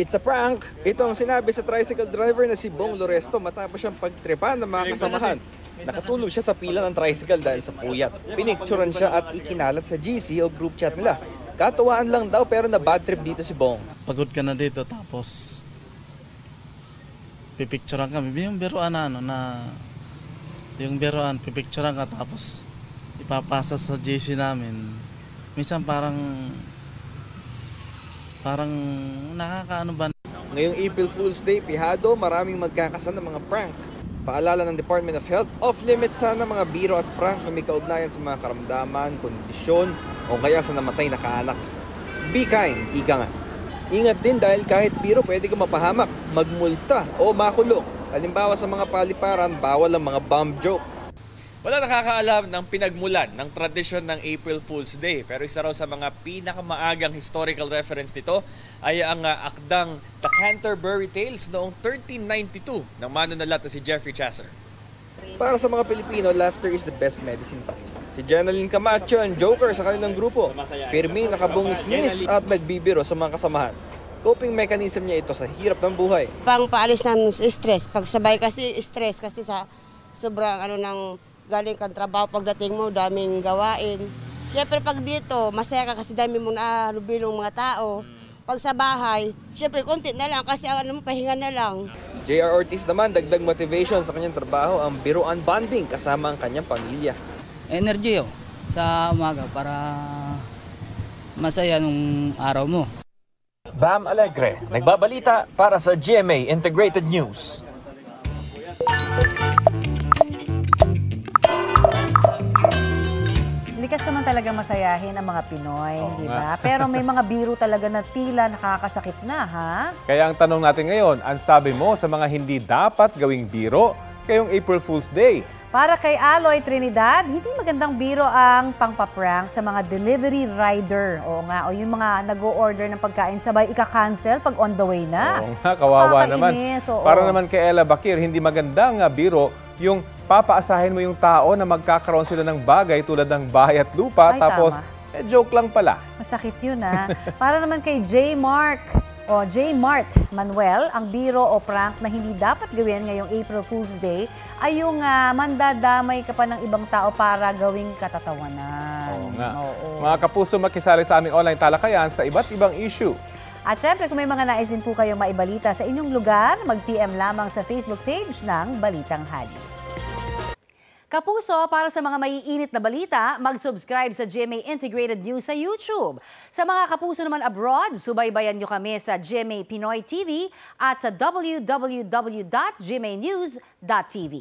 It's a prank! Ito ang sinabi sa tricycle driver na si Bong Loresto matapos siyang pagtripa ng mga kasamahan. Nakatulog siya sa pila ng tricycle dahil sa puyat. Pinicturan siya at ikinalat sa GC o group chat nila. Katuwaan lang daw pero na bad trip dito si Bong. Pagod ka na dito tapos pipicturean kami. Yung biruan yung biruan, pipicturean ka tapos ipapasa sa GC namin. Minsan parang nakakaano ba? Ngayong April Fool's Day, pihado, maraming magkakasan ng mga prank. Paalala ng Department of Health, off-limit sana mga biro at prank na may kaugnayan sa mga karamdaman, kondisyon, o kaya sa namatay na kaanak. Be kind, ika nga. Ingat din dahil kahit biro pwede ka mapahamak, magmulta o makulong. Halimbawa sa mga paliparan, bawal ang mga bomb joke. Wala nakakaalam ng pinagmulan ng tradisyon ng April Fool's Day. Pero isa raw sa mga pinakamaagang historical reference nito ay ang akdang The Canterbury Tales noong 1392 ng manunulat na si Geoffrey Chaucer. Para sa mga Pilipino, laughter is the best medicine pa rin. Si Jeneline Camacho ang joker sa kanilang grupo. Pirmi nakabungis-ngis at nagbibiro sa mga kasamahan. Coping mechanism niya ito sa hirap ng buhay. Pang-paalis ng stress. Pagsabay kasi stress kasi sa sobrang galing kang trabaho, pagdating mo, daming gawain. Siyempre pag dito, masaya ka kasi dami mong nahalubilo mga tao. Pag sa bahay, siyempre konti na lang kasi pahinga na lang. J.R. Ortiz naman, dagdag motivation sa kanyang trabaho ang biruan bonding kasama ang kanyang pamilya. Energy sa umaga para masaya nung araw mo. Bam Alegre, nagbabalita para sa GMA Integrated News. Likas naman talaga masayahin ang mga Pinoy, di ba? Pero may mga biro talaga na tila nakakasakit na, ha? Kaya ang tanong natin ngayon, ang sabi mo sa mga hindi dapat gawing biro ngayong April Fool's Day? Para kay Aloy Trinidad, hindi magandang biro ang pangpaprank sa mga delivery rider. Oo nga, o yung mga nag-o-order ng pagkain sabay ika-cancel pag on the way na. Oo nga, kawawa naman. Oo. Para naman kay Ella Bakir, hindi magandang biro yung papaasahin mo yung tao na magkakaroon sila ng bagay tulad ng bahay at lupa. Ay, tapos, joke lang pala. Masakit yun, ha? Para naman kay J. Mart Manuel, ang biro o prank na hindi dapat gawin ngayong April Fool's Day ay yung mandadamay ka pa ng ibang tao para gawing katatawanan. Oo nga. Oo. Mga kapuso, makisali sa aming online talakayan sa iba't ibang issue. At syempre, kung may mga nais din po kayong maibalita sa inyong lugar, mag-PM lamang sa Facebook page ng Balitang Hali. Kapuso, para sa mga maiinit na balita, mag-subscribe sa GMA Integrated News sa YouTube. Sa mga kapuso naman abroad, subaybayan nyo kami sa GMA Pinoy TV at sa www.gmanews.tv.